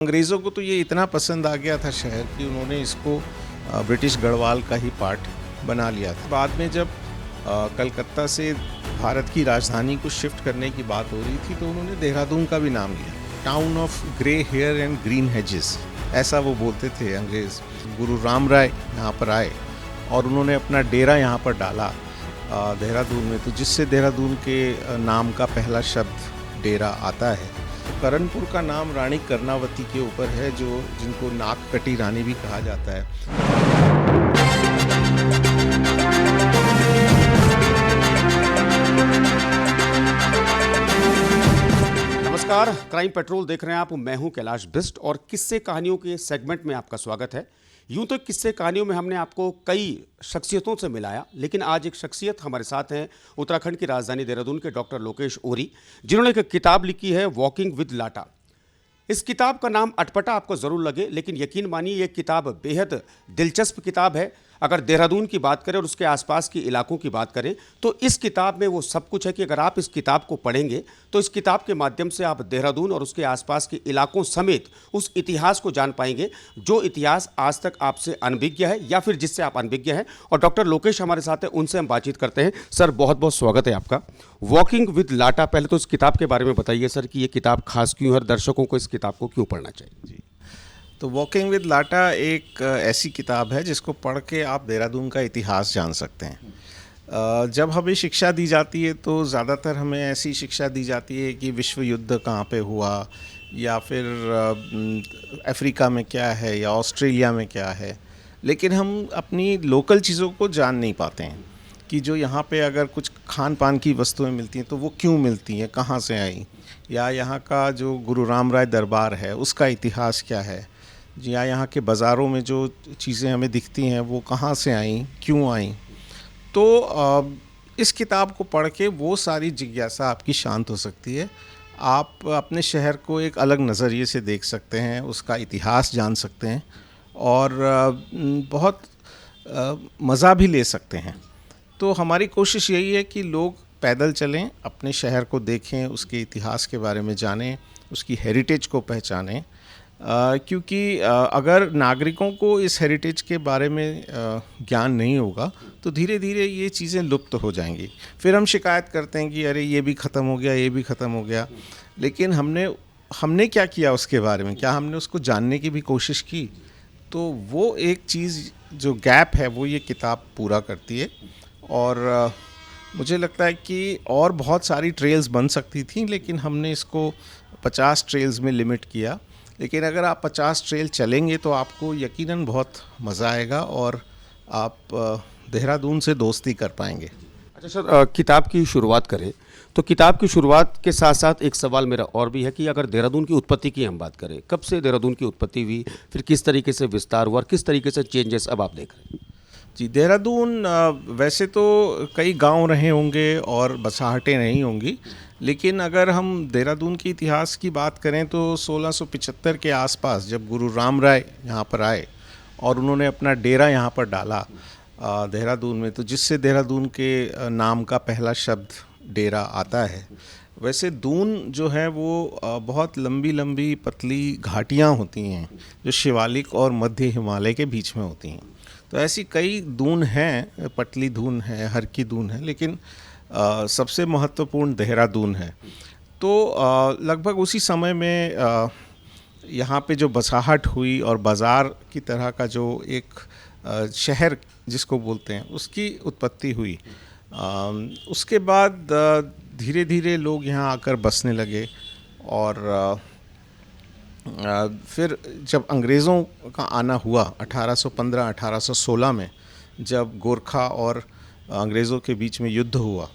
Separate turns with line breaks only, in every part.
अंग्रेज़ों को तो ये इतना पसंद आ गया था शहर कि उन्होंने इसको ब्रिटिश गढ़वाल का ही पार्ट बना लिया था। बाद में जब कलकत्ता से भारत की राजधानी को शिफ्ट करने की बात हो रही थी तो उन्होंने देहरादून का भी नाम लिया, town of grey hair and green hedges, ऐसा वो बोलते थे अंग्रेज़। गुरु राम राय यहाँ पर आए और उन्होंने अपना डेरा यहाँ पर डाला देहरादून में, तो जिससे देहरादून के नाम का पहला शब्द डेरा आता है। करणपुर का नाम रानी कर्णावती के ऊपर है, जो जिनको नाक कटी रानी भी कहा जाता है।
नमस्कार, क्राइम पेट्रोल देख रहे हैं आप। मैं हूं कैलाश बिस्ट और किस्से कहानियों के सेगमेंट में आपका स्वागत है। यूं तो किस्से कहानियों में हमने आपको कई शख्सियतों से मिलाया, लेकिन आज एक शख्सियत हमारे साथ हैं उत्तराखंड की राजधानी देहरादून के डॉक्टर लोकेश ओरी, जिन्होंने एक किताब लिखी है वॉकिंग विद लाटा। इस किताब का नाम अटपटा आपको ज़रूर लगे, लेकिन यकीन मानिए ये किताब बेहद दिलचस्प किताब है। अगर देहरादून की बात करें और उसके आसपास के इलाकों की बात करें तो इस किताब में वो सब कुछ है कि अगर आप इस किताब को पढ़ेंगे तो इस किताब के माध्यम से आप देहरादून और उसके आसपास के इलाकों समेत उस इतिहास को जान पाएंगे जो इतिहास आज तक आपसे अनभिज्ञ है या फिर जिससे आप अनभिज्ञ हैं। और डॉक्टर लोकेश हमारे साथ हैं, उनसे हम बातचीत करते हैं। सर, बहुत बहुत स्वागत है आपका। वॉकिंग विद लाटा, पहले तो इस किताब के बारे में बताइए सर कि ये किताब खास क्यों है, दर्शकों को इस किताब को क्यों पढ़ना चाहिए।
जी, तो वॉकिंग विद लाटा एक ऐसी किताब है जिसको पढ़ के आप देहरादून का इतिहास जान सकते हैं। जब हमें शिक्षा दी जाती है तो ज़्यादातर हमें ऐसी शिक्षा दी जाती है कि विश्व युद्ध कहाँ पे हुआ, या फिर अफ्रीका में क्या है, या ऑस्ट्रेलिया में क्या है, लेकिन हम अपनी लोकल चीज़ों को जान नहीं पाते हैं कि जो यहाँ पे अगर कुछ खान पान की वस्तुएं मिलती हैं तो वो क्यों मिलती हैं, कहाँ से आई, या यहाँ का जो गुरु राम राय दरबार है उसका इतिहास क्या है, या यहाँ के बाज़ारों में जो चीज़ें हमें दिखती हैं वो कहाँ से आईं, क्यों आईं। तो इस किताब को पढ़ के वो सारी जिज्ञासा आपकी शांत हो सकती है। आप अपने शहर को एक अलग नज़रिए से देख सकते हैं, उसका इतिहास जान सकते हैं और बहुत मज़ा भी ले सकते हैं। तो हमारी कोशिश यही है कि लोग पैदल चलें, अपने शहर को देखें, उसके इतिहास के बारे में जानें, उसकी हेरिटेज को पहचानें, क्योंकि अगर नागरिकों को इस हेरिटेज के बारे में ज्ञान नहीं होगा तो धीरे धीरे ये चीज़ें लुप्त हो जाएंगी। फिर हम शिकायत करते हैं कि अरे ये भी ख़त्म हो गया, ये भी ख़त्म हो गया, लेकिन हमने क्या किया उसके बारे में, क्या हमने उसको जानने की भी कोशिश की? तो वो एक चीज़ जो गैप है वो ये किताब पूरा करती है। और मुझे लगता है कि और बहुत सारी ट्रेल्स बन सकती थी, लेकिन हमने इसको 50 ट्रेल्स में लिमिट किया। लेकिन अगर आप 50 ट्रेल चलेंगे तो आपको यकीनन बहुत मज़ा आएगा और आप देहरादून से दोस्ती कर पाएंगे।
अच्छा सर, किताब की शुरुआत करें तो किताब की शुरुआत के साथ साथ एक सवाल मेरा और भी है कि अगर देहरादून की उत्पत्ति की हम बात करें, कब से देहरादून की उत्पत्ति हुई, फिर किस तरीके से विस्तार हुआ और किस तरीके से चेंजेस अब आप देख रहे हैं।
जी, देहरादून वैसे तो कई गांव रहे होंगे और बसाहटें नहीं होंगी, लेकिन अगर हम देहरादून के इतिहास की बात करें तो 1675 के आसपास जब गुरु राम राय यहाँ पर आए और उन्होंने अपना डेरा यहाँ पर डाला देहरादून में, तो जिससे देहरादून के नाम का पहला शब्द डेरा आता है। वैसे दून जो है वो बहुत लंबी लंबी पतली घाटियाँ होती हैं जो शिवालिक और मध्य हिमालय के बीच में होती हैं। तो ऐसी कई दून हैं, पटली दून है, हर की दून है, लेकिन सबसे महत्वपूर्ण देहरादून है। तो लगभग उसी समय में यहाँ पे जो बसाहट हुई और बाज़ार की तरह का जो एक शहर जिसको बोलते हैं उसकी उत्पत्ति हुई। उसके बाद धीरे धीरे लोग यहाँ आकर बसने लगे और फिर जब अंग्रेज़ों का आना हुआ 1815-1816 में, जब गोरखा और अंग्रेज़ों के बीच में युद्ध हुआ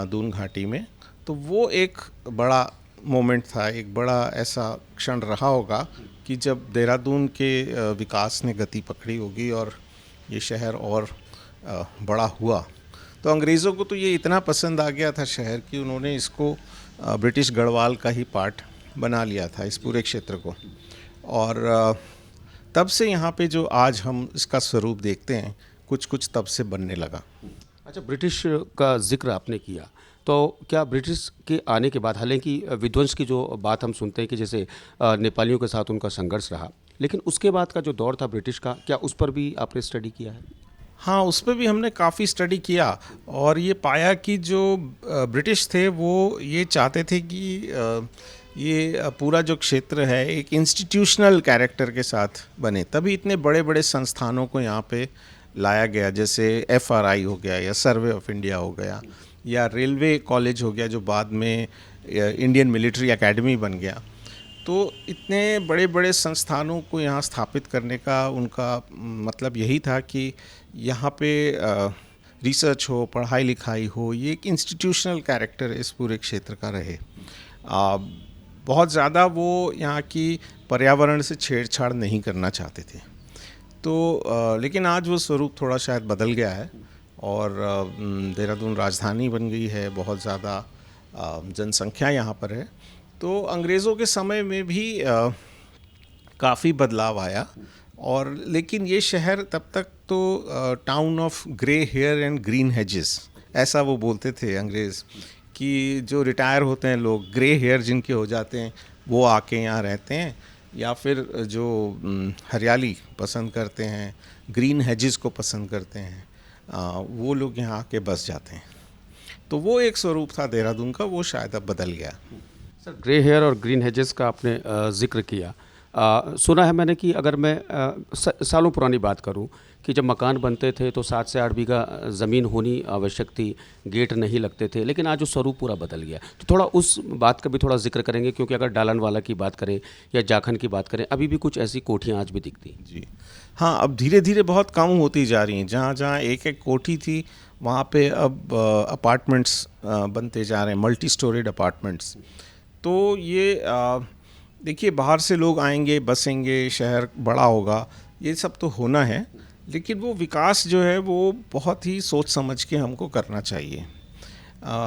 दून घाटी में, तो वो एक बड़ा मोमेंट था, एक बड़ा ऐसा क्षण रहा होगा कि जब देहरादून के विकास ने गति पकड़ी होगी और ये शहर और बड़ा हुआ। तो अंग्रेज़ों को तो ये इतना पसंद आ गया था शहर कि उन्होंने इसको ब्रिटिश गढ़वाल का ही पार्ट बना लिया था, इस पूरे क्षेत्र को। और तब से यहाँ पे जो आज हम इसका स्वरूप देखते हैं कुछ कुछ तब से बनने लगा।
अच्छा, ब्रिटिश का जिक्र आपने किया तो क्या ब्रिटिश के आने के बाद, हालांकि विध्वंस की जो बात हम सुनते हैं कि जैसे नेपालियों के साथ उनका संघर्ष रहा, लेकिन उसके बाद का जो दौर था ब्रिटिश का, क्या उस पर भी आपने स्टडी किया है?
हाँ, उस पे भी हमने काफ़ी स्टडी किया और ये पाया कि जो ब्रिटिश थे वो ये चाहते थे कि ये पूरा जो क्षेत्र है एक इंस्टीट्यूशनल कैरेक्टर के साथ बने, तभी इतने बड़े बड़े संस्थानों को यहाँ पे लाया गया, जैसे एफआरआई हो गया या सर्वे ऑफ इंडिया हो गया या रेलवे कॉलेज हो गया जो बाद में इंडियन मिलिट्री एकेडमी बन गया। तो इतने बड़े बड़े संस्थानों को यहाँ स्थापित करने का उनका मतलब यही था कि यहाँ पे रिसर्च हो, पढ़ाई लिखाई हो, ये एक इंस्टीट्यूशनल कैरेक्टर इस पूरे क्षेत्र का रहे। बहुत ज़्यादा वो यहाँ की पर्यावरण से छेड़छाड़ नहीं करना चाहते थे। तो लेकिन आज वो स्वरूप थोड़ा शायद बदल गया है और देहरादून राजधानी बन गई है, बहुत ज़्यादा जनसंख्या यहाँ पर है। तो अंग्रेज़ों के समय में भी काफ़ी बदलाव आया और लेकिन ये शहर तब तक तो town of grey hair and green hedges, ऐसा वो बोलते थे अंग्रेज़, कि जो रिटायर होते हैं लोग, ग्रे हेयर जिनके हो जाते हैं, वो आके यहाँ रहते हैं, या फिर जो हरियाली पसंद करते हैं, ग्रीन हेजेस को पसंद करते हैं, वो लोग यहाँ आके बस जाते हैं। तो वो एक स्वरूप था देहरादून का, वो शायद अब बदल गया।
सर, ग्रे हेयर और ग्रीन हेजेस का आपने जिक्र किया। सुना है मैंने कि अगर मैं सालों पुरानी बात करूं कि जब मकान बनते थे तो 7 से 8 बीघा ज़मीन होनी आवश्यक थी, गेट नहीं लगते थे, लेकिन आज वो स्वरूप पूरा बदल गया। तो थोड़ा उस बात का भी थोड़ा जिक्र करेंगे, क्योंकि अगर डालनवाला की बात करें या जाखन की बात करें, अभी भी कुछ ऐसी कोठियाँ आज भी दिखती हैं।
जी हाँ, अब धीरे धीरे बहुत कम होती जा रही हैं। जहाँ जहाँ एक एक कोठी थी वहाँ पे अब अपार्टमेंट्स बनते जा रहे हैं, मल्टी स्टोरेड अपार्टमेंट्स। तो ये देखिए, बाहर से लोग आएंगे, बसेंगे, शहर बड़ा होगा, ये सब तो होना है, लेकिन वो विकास जो है वो बहुत ही सोच समझ के हमको करना चाहिए।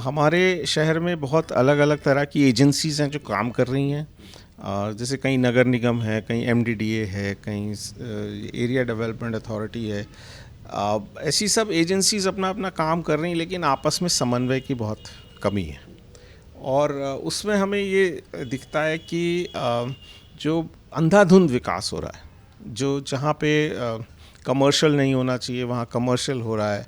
हमारे शहर में बहुत अलग अलग तरह की एजेंसीज़ हैं जो काम कर रही हैं। जैसे कहीं नगर निगम है, कहीं एमडीडीए है, कहीं एरिया डेवलपमेंट अथॉरिटी है। ऐसी सब एजेंसीज़ अपना अपना काम कर रही हैं, लेकिन आपस में समन्वय की बहुत कमी है। और उसमें हमें ये दिखता है कि जो अंधाधुंध विकास हो रहा है, जो जहाँ पे कमर्शियल नहीं होना चाहिए वहाँ कमर्शियल हो रहा है,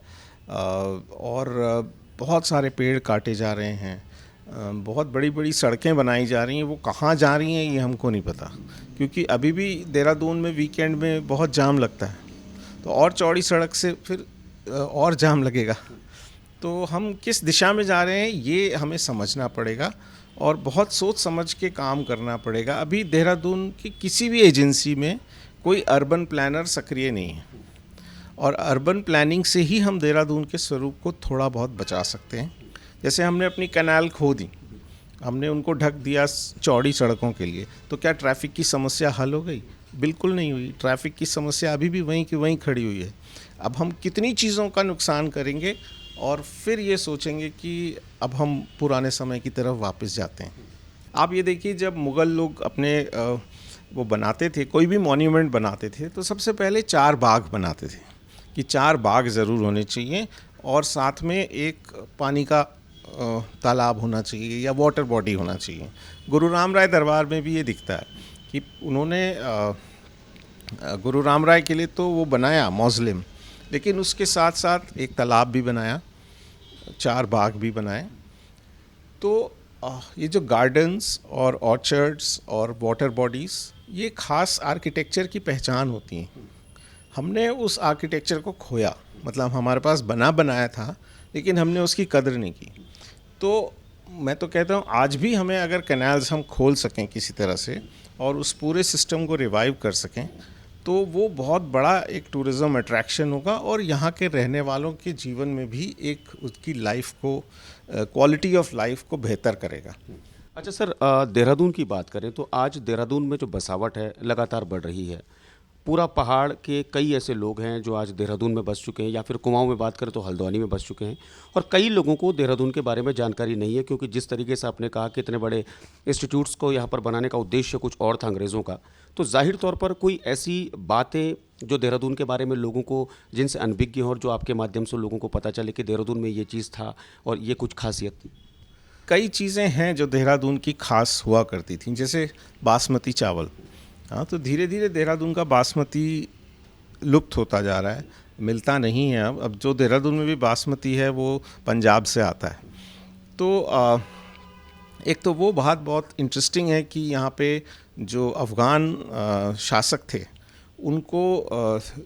और बहुत सारे पेड़ काटे जा रहे हैं, बहुत बड़ी बड़ी सड़कें बनाई जा रही हैं। वो कहाँ जा रही हैं ये हमको नहीं पता, क्योंकि अभी भी देहरादून में वीकेंड में बहुत जाम लगता है, तो और चौड़ी सड़क से फिर और जाम लगेगा। तो हम किस दिशा में जा रहे हैं ये हमें समझना पड़ेगा और बहुत सोच समझ के काम करना पड़ेगा। अभी देहरादून की किसी भी एजेंसी में कोई अर्बन प्लानर सक्रिय नहीं है, और अर्बन प्लानिंग से ही हम देहरादून के स्वरूप को थोड़ा बहुत बचा सकते हैं। जैसे हमने अपनी कैनाल खो दी, हमने उनको ढक दिया चौड़ी सड़कों के लिए, तो क्या ट्रैफिक की समस्या हल हो गई? बिल्कुल नहीं हुई। ट्रैफिक की समस्या अभी भी वहीं की वहीं खड़ी हुई है। अब हम कितनी चीज़ों का नुकसान करेंगे और फिर ये सोचेंगे कि अब हम पुराने समय की तरफ वापस जाते हैं। आप ये देखिए, जब मुग़ल लोग अपने वो बनाते थे, कोई भी मॉन्यूमेंट बनाते थे, तो सबसे पहले 4 बाग बनाते थे कि 4 बाग ज़रूर होने चाहिए, और साथ में एक पानी का तालाब होना चाहिए या वाटर बॉडी होना चाहिए। गुरु राम राय दरबार में भी ये दिखता है कि उन्होंने गुरु राम राय के लिए तो वो बनाया मौज़लेम, लेकिन उसके साथ साथ एक तालाब भी बनाया, 4 बाग भी बनाए। तो ये जो गार्डन्स और ऑर्चर्ड्स और वाटर बॉडीज़, ये ख़ास आर्किटेक्चर की पहचान होती हैं। हमने उस आर्किटेक्चर को खोया, मतलब हमारे पास बनाया था, लेकिन हमने उसकी कदर नहीं की। तो मैं तो कहता हूँ आज भी हमें अगर कैनाल्स हम खोल सकें किसी तरह से और उस पूरे सिस्टम को रिवाइव कर सकें, तो वो बहुत बड़ा एक टूरिज़्म अट्रैक्शन होगा और यहाँ के रहने वालों के जीवन में भी एक उसकी लाइफ को, क्वालिटी ऑफ लाइफ को बेहतर करेगा।
अच्छा सर, देहरादून की बात करें तो आज देहरादून में जो बसावट है लगातार बढ़ रही है। पूरा पहाड़ के कई ऐसे लोग हैं जो आज देहरादून में बस चुके हैं, या फिर कुमाऊं में बात करें तो हल्द्वानी में बस चुके हैं, और कई लोगों को देहरादून के बारे में जानकारी नहीं है, क्योंकि जिस तरीके से आपने कहा कि इतने बड़े इंस्टीट्यूट्स को यहाँ पर बनाने का उद्देश्य कुछ और था अंग्रेज़ों का, तो जाहिर तौर पर कोई ऐसी बातें जो देहरादून के बारे में लोगों को, जिनसे अनभिज्ञ हो और जो आपके माध्यम से लोगों को पता चले कि देहरादून में ये चीज़ था और ये कुछ खासियत थी?
कई चीज़ें हैं जो देहरादून की खास हुआ करती थी, जैसे बासमती चावल। हाँ, तो धीरे धीरे देहरादून का बासमती लुप्त होता जा रहा है, मिलता नहीं है। अब जो देहरादून में भी बासमती है वो पंजाब से आता है। तो एक तो वो बात बहुत इंटरेस्टिंग है कि यहाँ पे जो अफ़गान शासक थे उनको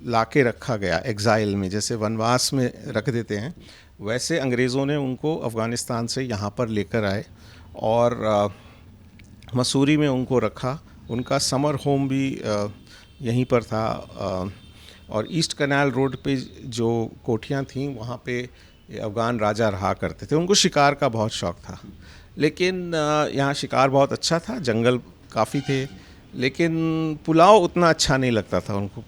लाके रखा गया एग्ज़ाइल में, जैसे वनवास में रख देते हैं, वैसे अंग्रेज़ों ने उनको अफ़गानिस्तान से यहाँ पर लेकर आए और मसूरी में उनको रखा। उनका समर होम भी यहीं पर था और ईस्ट कनाल रोड पे जो कोठियाँ थीं वहाँ पे अफ़गान राजा रहा करते थे। उनको शिकार का बहुत शौक़ था, लेकिन यहाँ शिकार बहुत अच्छा था, जंगल काफ़ी थे, लेकिन पुलाव उतना अच्छा नहीं लगता था उनको।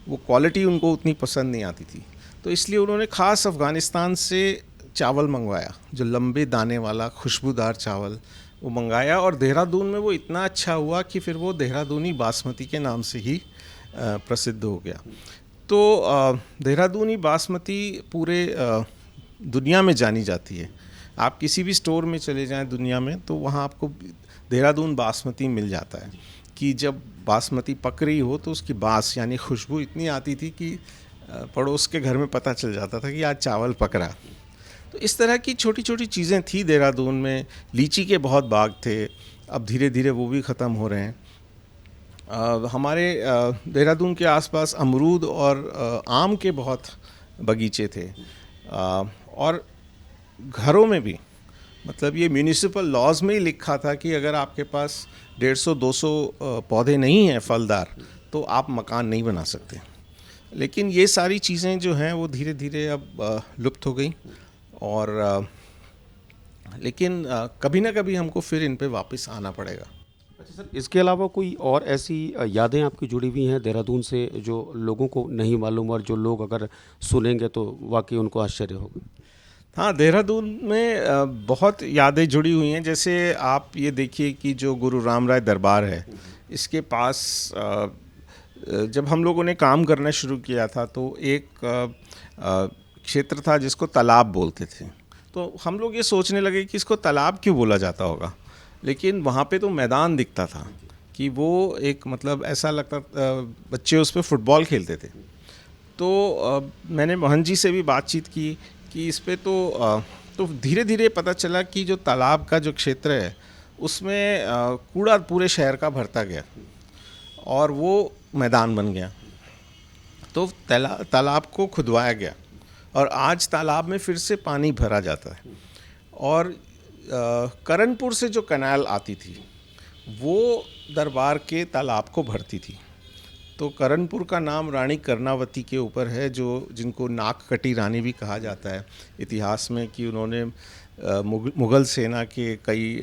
वो क्वालिटी उनको उतनी पसंद नहीं आती थी, तो इसलिए उन्होंने ख़ास अफ़गानिस्तान से चावल मंगवाया, जो लंबे दाने वाला खुशबूदार चावल वो मंगाया। और देहरादून में वो इतना अच्छा हुआ कि फिर वो देहरादूनी बासमती के नाम से ही प्रसिद्ध हो गया। तो देहरादूनी बासमती पूरे दुनिया में जानी जाती है। आप किसी भी स्टोर में चले जाएं दुनिया में तो वहाँ आपको देहरादून बासमती मिल जाता है कि जब बासमती पक रही हो तो उसकी बास यानी खुशबू इतनी आती थी कि पड़ोस के घर में पता चल जाता था कि आज चावल पक रहा। तो इस तरह की छोटी छोटी चीज़ें थी देहरादून में। लीची के बहुत बाग थे, अब धीरे धीरे वो भी ख़त्म हो रहे हैं। हमारे देहरादून के आसपास अमरूद और आम के बहुत बगीचे थे और घरों में भी, मतलब ये म्यूनिसिपल लॉज में ही लिखा था कि अगर आपके पास 150-200 पौधे नहीं हैं फलदार तो आप मकान नहीं बना सकते। लेकिन ये सारी चीज़ें जो हैं वो धीरे धीरे अब लुप्त हो गई और लेकिन कभी ना कभी हमको फिर इन पे वापस आना पड़ेगा।
अच्छा सर, इसके अलावा कोई और ऐसी यादें आपकी जुड़ी हुई हैं देहरादून से जो लोगों को नहीं मालूम और जो लोग अगर सुनेंगे तो वाकई उनको आश्चर्य होगा?
हाँ, देहरादून में बहुत यादें जुड़ी हुई हैं। जैसे आप ये देखिए कि जो गुरु राम राय दरबार है, इसके पास जब हम लोगों ने काम करना शुरू किया था तो एक क्षेत्र था जिसको तालाब बोलते थे। तो हम लोग ये सोचने लगे कि इसको तालाब क्यों बोला जाता होगा, लेकिन वहाँ पे तो मैदान दिखता था कि वो एक, मतलब ऐसा लगता बच्चे उस पर फुटबॉल खेलते थे। तो मैंने मोहन जी से भी बातचीत की कि इस पे तो धीरे धीरे पता चला कि जो तालाब का जो क्षेत्र है उसमें कूड़ा पूरे शहर का भरता गया और वो मैदान बन गया। तो तालाब को खुदवाया गया और आज तालाब में फिर से पानी भरा जाता है। और करणपुर से जो कनाल आती थी वो दरबार के तालाब को भरती थी। तो करणपुर का नाम रानी कर्णावती के ऊपर है, जो जिनको नाक कटी रानी भी कहा जाता है इतिहास में, कि उन्होंने मुग़ल सेना के कई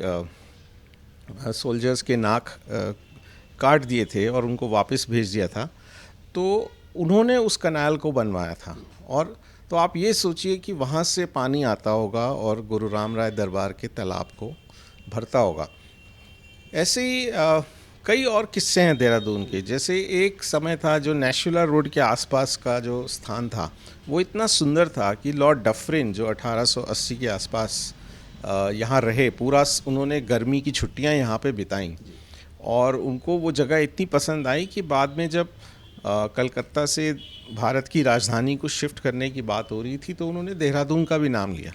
सोल्जर्स के नाक काट दिए थे और उनको वापस भेज दिया था। तो उन्होंने उस कनाल को बनवाया था। और तो आप ये सोचिए कि वहाँ से पानी आता होगा और गुरु राम राय दरबार के तालाब को भरता होगा। ऐसे ही कई और किस्से हैं देहरादून के। जैसे एक समय था जो नेशुला रोड के आसपास का जो स्थान था वो इतना सुंदर था कि लॉर्ड डफरिन जो 1880 के आसपास यहाँ रहे, पूरा उन्होंने गर्मी की छुट्टियाँ यहाँ पे बिताईं और उनको वो जगह इतनी पसंद आई कि बाद में जब कलकत्ता से भारत की राजधानी को शिफ्ट करने की बात हो रही थी तो उन्होंने देहरादून का भी नाम लिया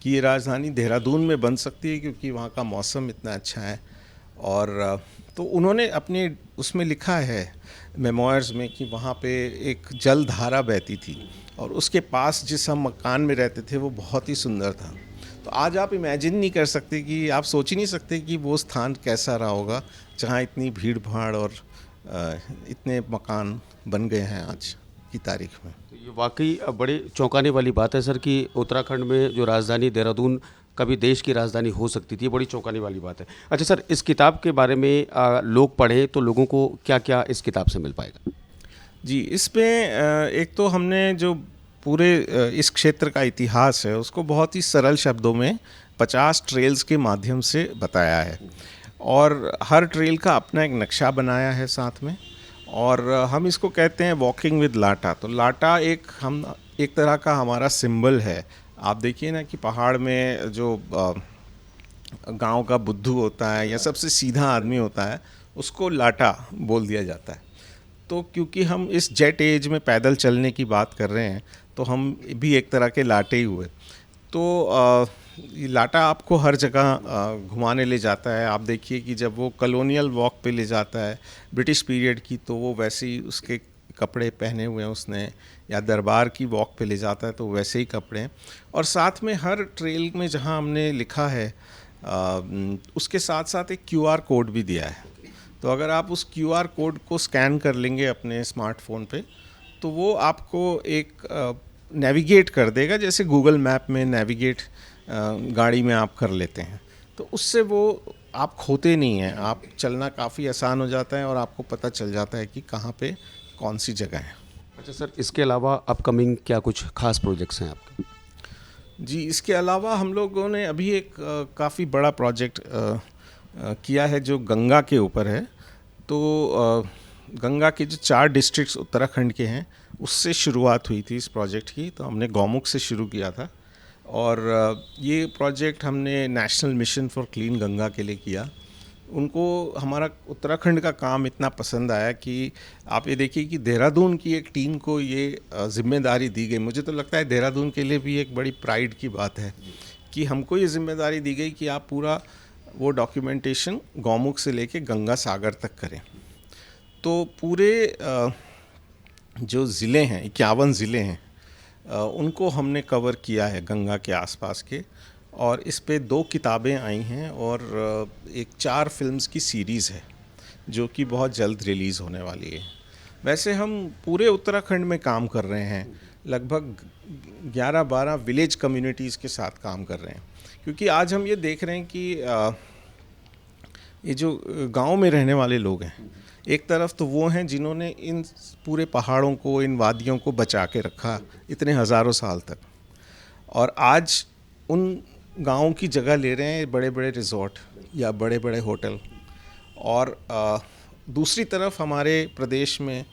कि ये राजधानी देहरादून में बन सकती है क्योंकि वहाँ का मौसम इतना अच्छा है। और तो उन्होंने अपने उसमें लिखा है मेमोयर्स में कि वहाँ पे एक जल धारा बहती थी और उसके पास जिस हम मकान में रहते थे वो बहुत ही सुंदर था। तो आज आप इमेजिन नहीं कर सकते कि आप सोच ही नहीं सकते कि वो स्थान कैसा रहा होगा जहाँ इतनी भीड़ भाड़ और इतने मकान बन गए हैं आज की तारीख में।
तो ये वाकई बड़े चौंकाने वाली बात है सर कि उत्तराखंड में जो राजधानी देहरादून कभी देश की राजधानी हो सकती थी, बड़ी चौंकाने वाली बात है। अच्छा सर, इस किताब के बारे में लोग पढ़ें तो लोगों को क्या क्या इस किताब से मिल पाएगा?
जी, इसमें एक तो हमने जो पूरे इस क्षेत्र का इतिहास है उसको बहुत ही सरल शब्दों में 50 ट्रेल्स के माध्यम से बताया है और हर ट्रेल का अपना एक नक्शा बनाया है साथ में। और हम इसको कहते हैं वॉकिंग विद लाटा। तो लाटा एक तरह का हमारा सिंबल है। आप देखिए ना कि पहाड़ में जो गांव का बुद्धू होता है या सबसे सीधा आदमी होता है, उसको लाटा बोल दिया जाता है। तो क्योंकि हम इस जेट एज में पैदल चलने की बात कर रहे हैं, तो हम भी एक तरह के लाटे ही हुए। तो ये लाटा आपको हर जगह घुमाने ले जाता है। आप देखिए कि जब वो कॉलोनियल वॉक पे ले जाता है ब्रिटिश पीरियड की, तो वो वैसे ही उसके कपड़े पहने हुए हैं उसने, या दरबार की वॉक पे ले जाता है तो वैसे ही कपड़े हैं। और साथ में हर ट्रेल में जहाँ हमने लिखा है उसके साथ साथ एक QR कोड भी दिया है। तो अगर आप उस QR कोड को स्कैन कर लेंगे अपने स्मार्टफोन पे, तो वो आपको एक नेविगेट कर देगा, जैसे गूगल मैप में नेविगेट गाड़ी में आप कर लेते हैं। तो उससे वो आप खोते नहीं हैं, आप चलना काफ़ी आसान हो जाता है और आपको पता चल जाता है कि कहाँ पे कौन सी जगह है।
अच्छा सर, इसके अलावा अपकमिंग क्या कुछ खास प्रोजेक्ट्स हैं आपके?
जी, इसके अलावा हम लोगों ने अभी एक काफ़ी बड़ा प्रोजेक्ट किया है जो गंगा के ऊपर है। तो गंगा के जो 4 डिस्ट्रिक्ट्स उत्तराखंड के हैं, उससे शुरुआत हुई थी इस प्रोजेक्ट की। तो हमने गौमुख से शुरू किया था और ये प्रोजेक्ट हमने national mission for clean Ganga के लिए किया। उनको हमारा उत्तराखंड का काम इतना पसंद आया कि आप ये देखिए कि देहरादून की एक टीम को ये जिम्मेदारी दी गई। मुझे तो लगता है देहरादून के लिए भी एक बड़ी प्राइड की बात है कि हमको ये जिम्मेदारी दी गई कि आप पूरा वो डॉक्यूमेंटेशन गौमुख से लेके गंगा सागर तक करें। तो पूरे जो ज़िले हैं, 51 ज़िले हैं, उनको हमने कवर किया है गंगा के आसपास के। और इस पे 2 किताबें आई हैं और एक 4 फिल्म्स की सीरीज़ है जो कि बहुत जल्द रिलीज़ होने वाली है। वैसे हम पूरे उत्तराखंड में काम कर रहे हैं, लगभग 11-12 विलेज कम्युनिटीज़ के साथ काम कर रहे हैं। क्योंकि आज हम ये देख रहे हैं कि ये जो गांव में रहने वाले लोग हैं, एक तरफ तो वो हैं जिन्होंने इन पूरे पहाड़ों को, इन वादियों को बचा के रखा इतने हज़ारों साल तक, और आज उन गाँव की जगह ले रहे हैं बड़े बड़े रिजॉर्ट या बड़े बड़े होटल। और दूसरी तरफ हमारे प्रदेश में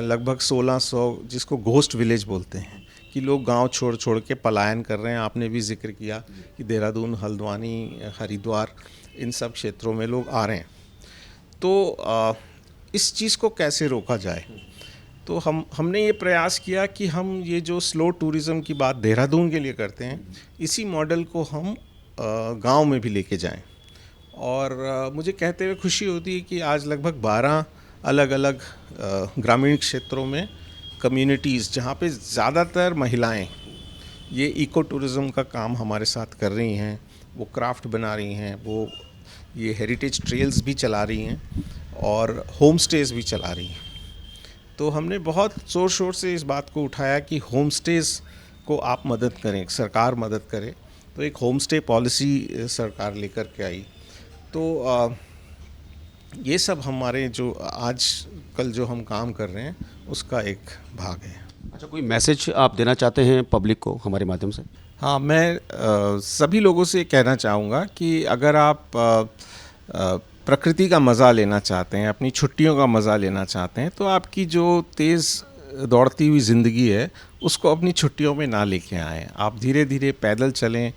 लगभग 1600, जिसको घोस्ट विलेज बोलते हैं, कि लोग गांव छोड़ छोड़ के पलायन कर रहे हैं। आपने भी जिक्र किया कि देहरादून, हल्द्वानी, हरिद्वार, इन सब क्षेत्रों में लोग आ रहे हैं। तो इस चीज़ को कैसे रोका जाए? तो हमने ये प्रयास किया कि हम ये जो स्लो टूरिज़्म की बात देहरादून के लिए करते हैं, इसी मॉडल को हम गांव में भी लेके जाएं। और मुझे कहते हुए खुशी होती है कि आज लगभग 12 अलग अलग ग्रामीण क्षेत्रों में कम्युनिटीज़, जहाँ पे ज़्यादातर महिलाएं ये इको टूरिज़्म का काम हमारे साथ कर रही हैं। वो क्राफ्ट बना रही हैं, वो ये हेरिटेज ट्रेल्स भी चला रही हैं और होम स्टेज़ भी चला रही हैं। तो हमने बहुत ज़ोर शोर से इस बात को उठाया कि होम स्टेज़ को आप मदद करें, सरकार मदद करे। तो एक होम स्टे पॉलिसी सरकार लेकर के आई। तो ये सब हमारे जो आज कल जो हम काम कर रहे हैं उसका एक भाग है।
अच्छा, कोई मैसेज आप देना चाहते हैं पब्लिक को हमारे माध्यम से?
हाँ, मैं सभी लोगों से कहना चाहूँगा कि अगर आप प्रकृति का मज़ा लेना चाहते हैं, अपनी छुट्टियों का मज़ा लेना चाहते हैं, तो आपकी जो तेज़ दौड़ती हुई ज़िंदगी है उसको अपनी छुट्टियों में ना लेके आएँ। आप धीरे धीरे पैदल चलें,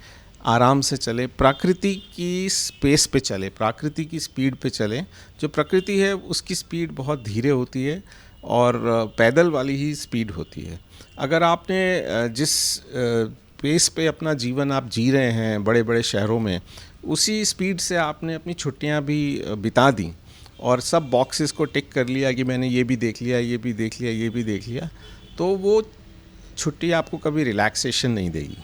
आराम से चलें, प्रकृति की स्पेस पे चलें, प्रकृति की स्पीड पे चलें। जो प्रकृति है उसकी स्पीड बहुत धीरे होती है और पैदल वाली ही स्पीड होती है। अगर आपने जिस पेस पे अपना जीवन आप जी रहे हैं बड़े बड़े शहरों में, उसी स्पीड से आपने अपनी छुट्टियां भी बिता दी और सब बॉक्सेस को टिक कर लिया कि मैंने ये भी देख लिया, ये भी देख लिया, ये भी देख लिया, तो वो छुट्टी आपको कभी रिलैक्सेशन नहीं देगी।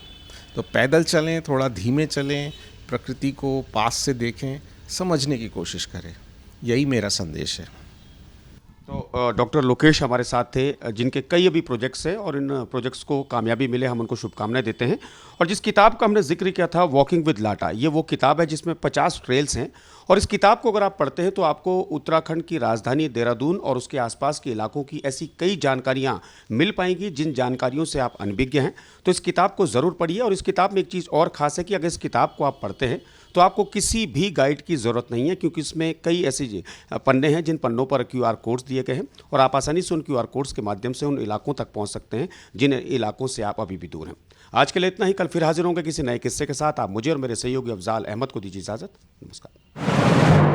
तो पैदल चलें, थोड़ा धीमे चलें, प्रकृति को पास से देखें, समझने की कोशिश करें। यही मेरा संदेश है।
तो डॉक्टर लोकेश हमारे साथ थे, जिनके कई अभी प्रोजेक्ट्स हैं और इन प्रोजेक्ट्स को कामयाबी मिले, हम उनको शुभकामनाएं देते हैं। और जिस किताब का हमने जिक्र किया था, वॉकिंग विद लाटा, ये वो किताब है जिसमें 50 ट्रेल्स हैं। और इस किताब को अगर आप पढ़ते हैं तो आपको उत्तराखंड की राजधानी देहरादून और उसके आसपास के इलाकों की ऐसी कई जानकारियाँ मिल पाएंगी जिन जानकारियों से आप अनभिज्ञ हैं। तो इस किताब को ज़रूर पढ़िए। और इस किताब में एक चीज़ और ख़ास है कि अगर इस किताब को आप पढ़ते हैं तो आपको किसी भी गाइड की ज़रूरत नहीं है, क्योंकि इसमें कई ऐसे पन्ने हैं जिन पन्नों पर QR कोड्स दिए गए हैं और आप आसानी से उन QR कोड्स के माध्यम से उन इलाकों तक पहुंच सकते हैं जिन इलाकों से आप अभी भी दूर हैं। आज के लिए इतना ही। कल फिर हाजिर होंगे किसी नए किस्से के साथ। आप मुझे और मेरे सहयोगी अफजाल अहमद को दीजिए इजाज़त। नमस्कार।